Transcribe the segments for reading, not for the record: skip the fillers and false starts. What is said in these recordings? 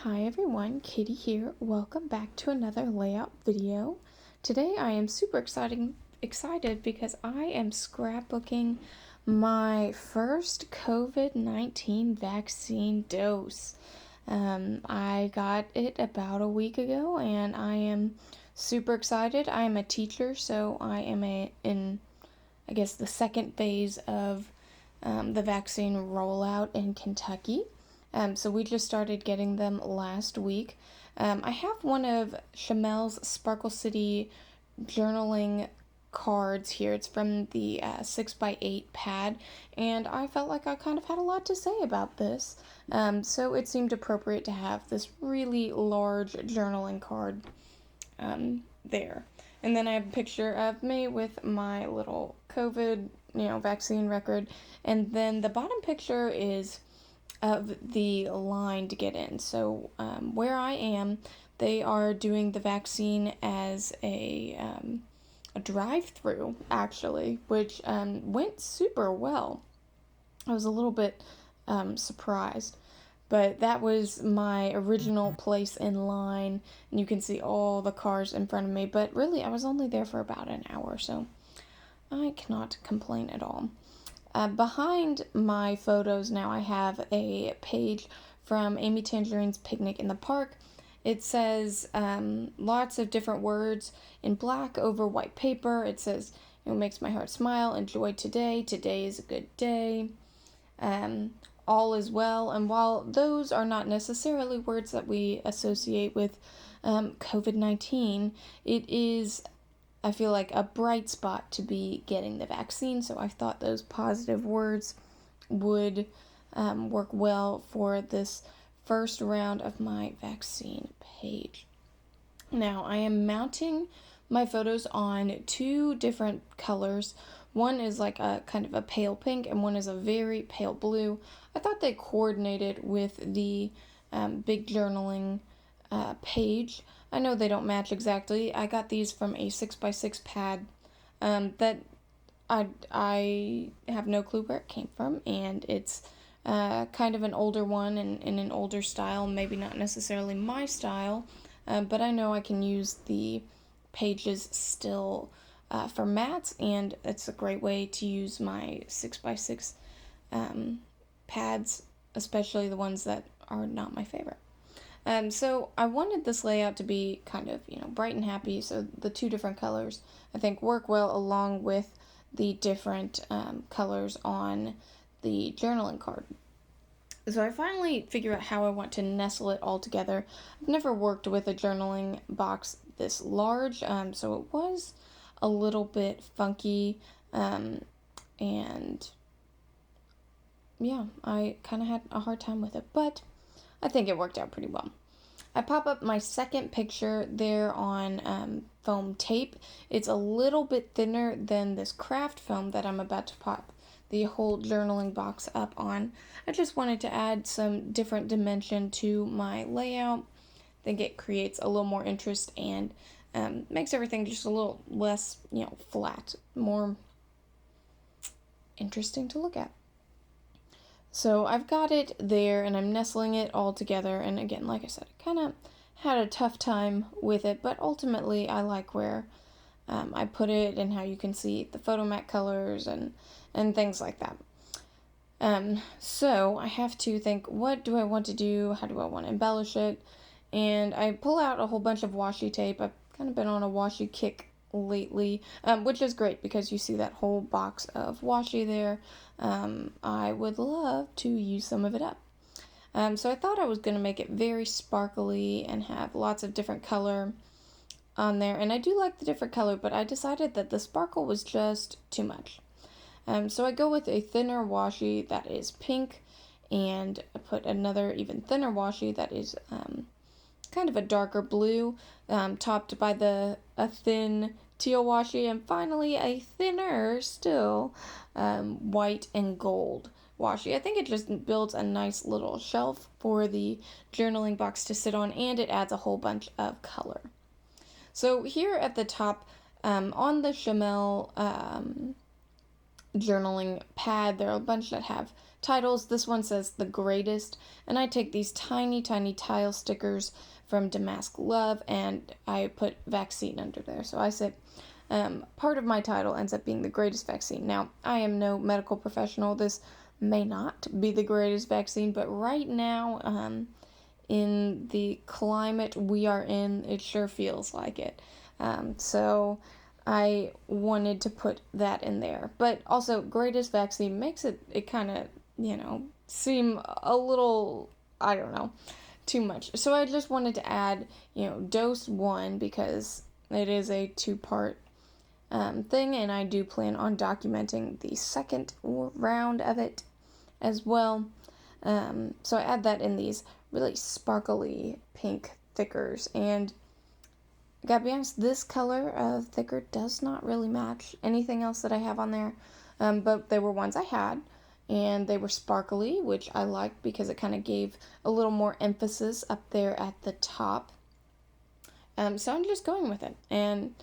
Hi everyone, Katie here. Welcome back to another layout video. Today I am super excited because I am scrapbooking my first COVID-19 vaccine dose. I got it about a week ago and I am super excited. I am a teacher, so I am in the second phase of the vaccine rollout in Kentucky. So we just started getting them last week. I have one of Chamel's Sparkle City journaling cards here. It's from the 6x8 pad, and I felt like I kind of had a lot to say about this. So it seemed appropriate to have this really large journaling card there. And then I have a picture of me with my little COVID, vaccine record. And then the bottom picture is of the line to get in. So where I am, they are doing the vaccine as a drive-through, actually, which went super well. I was a little bit surprised. But that was my original place in line, and you can see all the cars in front of me. But really, I was only there for about an hour, so I cannot complain at all. Behind my photos now, I have a page from Amy Tangerine's Picnic in the Park. It says lots of different words in black over white paper. It says, makes my heart smile, enjoy today, today is a good day. All is well, and while those are not necessarily words that we associate with COVID-19, it is, I feel like, a bright spot to be getting the vaccine, so I thought those positive words would work well for this first round of my vaccine page. Now, I am mounting my photos on two different colors. One is like a kind of a pale pink, and one is a very pale blue. I thought they coordinated with the big journaling page. I know they don't match exactly. I got these from a 6x6 pad that I have no clue where it came from, and it's kind of an older one and in an older style, maybe not necessarily my style, but I know I can use the pages still for mats, and it's a great way to use my 6x6 pads, especially the ones that are not my favorite. So I wanted this layout to be kind of, bright and happy, so the two different colors, I think, work well along with the different colors on the journaling card. So I finally figured out how I want to nestle it all together. I've never worked with a journaling box this large, so it was a little bit funky, and yeah, I kind of had a hard time with it, but I think it worked out pretty well. I pop up my second picture there on foam tape. It's a little bit thinner than this craft foam that I'm about to pop the whole journaling box up on. I just wanted to add some different dimension to my layout. I think it creates a little more interest and makes everything just a little less, flat, more interesting to look at. So I've got it there, and I'm nestling it all together, and again, like I said, I kind of had a tough time with it, but ultimately I like where I put it and how you can see the photomat colors and things like that. So I have to think, what do I want to do? How do I want to embellish it? And I pull out a whole bunch of washi tape. I've kind of been on a washi kick lately, which is great because you see that whole box of washi there. I would love to use some of it up. So I thought I was going to make it very sparkly and have lots of different color on there. And I do like the different color, but I decided that the sparkle was just too much. So I go with a thinner washi that is pink, and I put another even thinner washi that is kind of a darker blue, topped by a thin teal washi, and finally a thinner still white and gold washi. I think it just builds a nice little shelf for the journaling box to sit on, and it adds a whole bunch of color. So here at the top, on the Chamel journaling pad. There are a bunch that have titles. This one says The Greatest, and I take these tiny, tiny tile stickers from Damask Love, and I put vaccine under there. So I said, part of my title ends up being The Greatest Vaccine. Now, I am no medical professional. This may not be the greatest vaccine, but right now, in the climate we are in, it sure feels like it. So I wanted to put that in there. But also, greatest vaccine makes it kind of, seem a little, I don't know, too much. So I just wanted to add, dose 1, because it is a 2-part thing, and I do plan on documenting the second round of it as well. So I add that in these really sparkly pink thickers, and I gotta be honest, this color of thicker does not really match anything else that I have on there, but they were ones I had, and they were sparkly, which I liked because it kind of gave a little more emphasis up there at the top. So I'm just going with it, and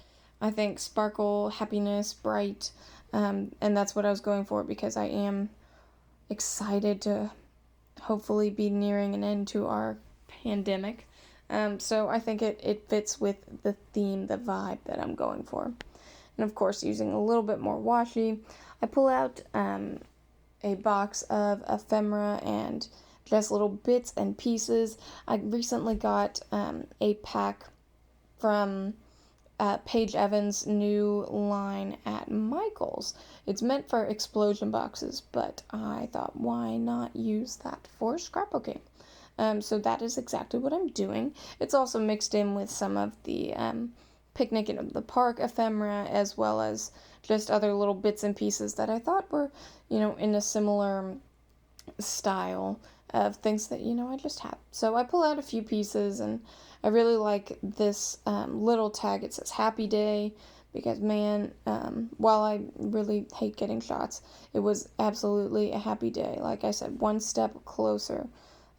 I think sparkle, happiness, bright, and that's what I was going for, because I am excited to hopefully be nearing an end to our pandemic. So I think it fits with the theme, the vibe that I'm going for. And of course, using a little bit more washi, I pull out a box of ephemera and just little bits and pieces. I recently got a pack from Paige Evans' new line at Michael's. It's meant for explosion boxes, but I thought, why not use that for scrapbooking? So that is exactly what I'm doing. It's also mixed in with some of the picnic in the park ephemera, as well as just other little bits and pieces that I thought were, in a similar style of things that, I just have. So I pull out a few pieces, and I really like this little tag. It says Happy Day, because, man, while I really hate getting shots, it was absolutely a happy day. Like I said, one step closer,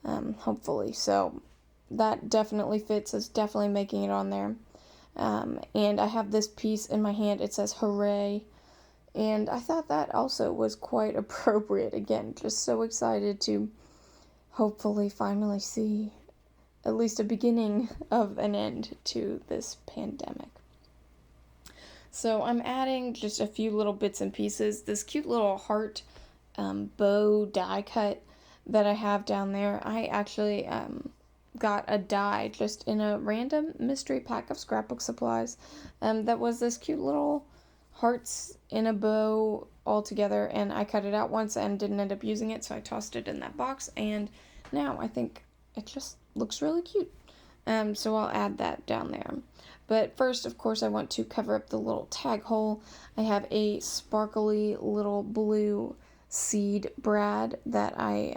hopefully. So that definitely fits. It's definitely making it on there. And I have this piece in my hand. It says Hooray. And I thought that also was quite appropriate. Again, just so excited to hopefully finally see at least a beginning of an end to this pandemic. So I'm adding just a few little bits and pieces. This cute little heart bow die cut that I have down there, I actually got a die just in a random mystery pack of scrapbook supplies that was this cute little hearts in a bow all together, and I cut it out once and didn't end up using it, so I tossed it in that box, and now I think it just looks really cute. So I'll add that down there. But first, of course, I want to cover up the little tag hole. I have a sparkly little blue seed brad that I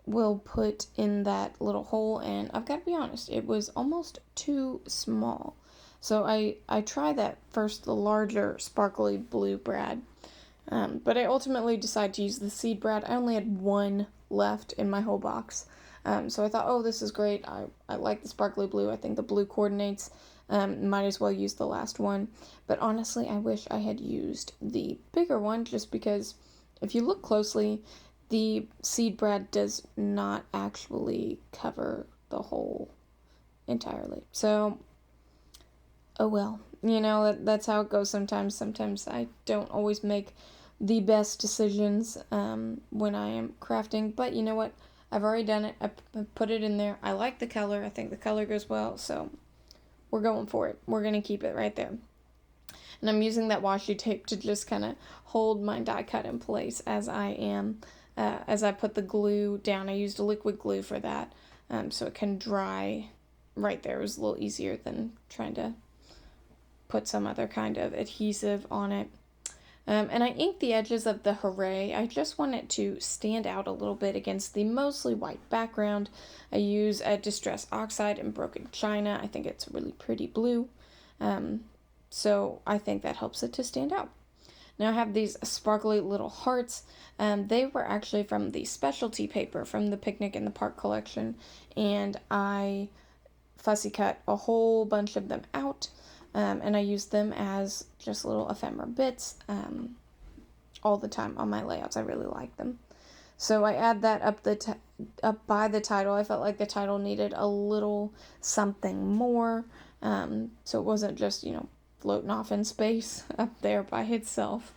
will put in that little hole, and I've got to be honest, it was almost too small. So I tried that first, the larger sparkly blue brad, but I ultimately decided to use the seed brad. I only had one left in my whole box. So I thought, oh, this is great. I like the sparkly blue. I think the blue coordinates. Might as well use the last one. But honestly, I wish I had used the bigger one, just because if you look closely, the seed brad does not actually cover the hole entirely. So, oh well. That's how it goes sometimes. Sometimes I don't always make the best decisions when I am crafting. But you know what? I've already done it. I put it in there. I like the color. I think the color goes well. So we're going for it. We're going to keep it right there. And I'm using that washi tape to just kind of hold my die cut in place as I put the glue down. I used a liquid glue for that, so it can dry right there. It was a little easier than trying to put some other kind of adhesive on it. And I inked the edges of the Hooray. I just want it to stand out a little bit against the mostly white background. I use a Distress Oxide and Broken China. I think it's a really pretty blue. So I think that helps it to stand out. Now I have these sparkly little hearts. They were actually from the specialty paper from the Picnic in the Park collection. And I fussy cut a whole bunch of them out. And I used them as just little ephemera bits. all the time on my layouts. I really like them. So I add that up by the title. I felt like the title needed a little something more, so it wasn't just, floating off in space up there by itself.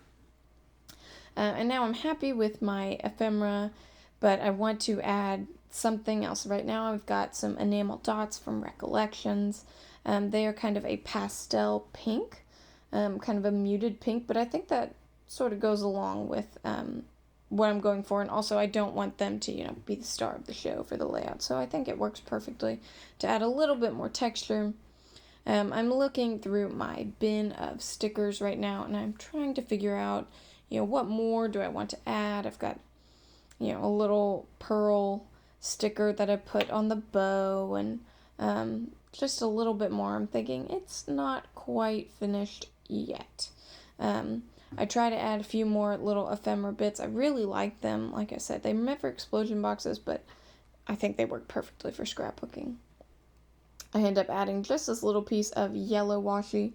And now I'm happy with my ephemera, but I want to add something else. Right now I've got some enamel dots from Recollections. They are kind of a pastel pink, kind of a muted pink, but I think that sort of goes along with what I'm going for, and also I don't want them to, be the star of the show for the layout, so I think it works perfectly to add a little bit more texture. I'm looking through my bin of stickers right now, and I'm trying to figure out, what more do I want to add. I've got, a little pearl sticker that I put on the bow, and just a little bit more. I'm thinking it's not quite finished yet. I try to add a few more little ephemera bits. I really like them. Like I said, they're meant for explosion boxes, but I think they work perfectly for scrapbooking. I end up adding just this little piece of yellow washi,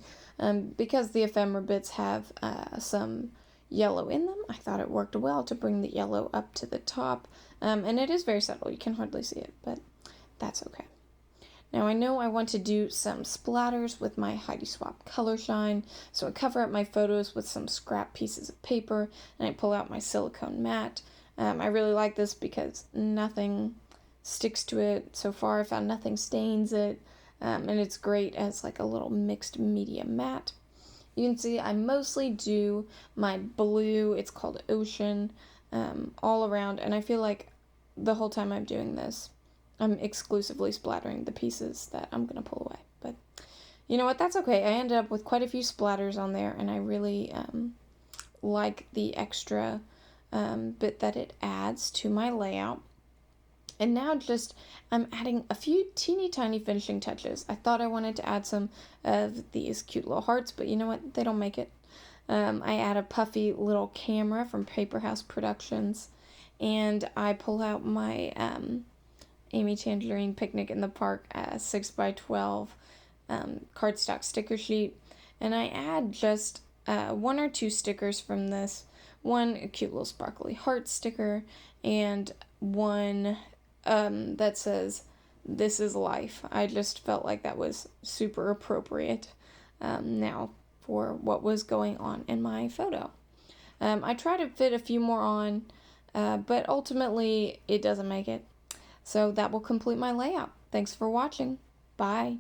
because the ephemera bits have some yellow in them. I thought it worked well to bring the yellow up to the top, and it is very subtle. You can hardly see it, but that's okay. Now I know I want to do some splatters with my Heidi Swap Color Shine, so I cover up my photos with some scrap pieces of paper, and I pull out my silicone mat. I really like this because nothing sticks to it. So far I found nothing stains it, and it's great as like a little mixed media mat. You can see I mostly do my blue, it's called Ocean, all around, and I feel like the whole time I'm doing this, I'm exclusively splattering the pieces that I'm going to pull away. But you know what? That's okay. I ended up with quite a few splatters on there, and I really like the extra bit that it adds to my layout. And now I'm adding a few teeny tiny finishing touches. I thought I wanted to add some of these cute little hearts, but you know what? They don't make it. I add a puffy little camera from Paper House Productions, and I pull out my Amy Tangerine Picnic in the Park 6x12 cardstock sticker sheet, and I add just 1 or 2 stickers from this. One, a cute little sparkly heart sticker, and one that says, "This is life." I just felt like that was super appropriate now for what was going on in my photo. I try to fit a few more on, but ultimately it doesn't make it. So that will complete my layout. Thanks for watching. Bye.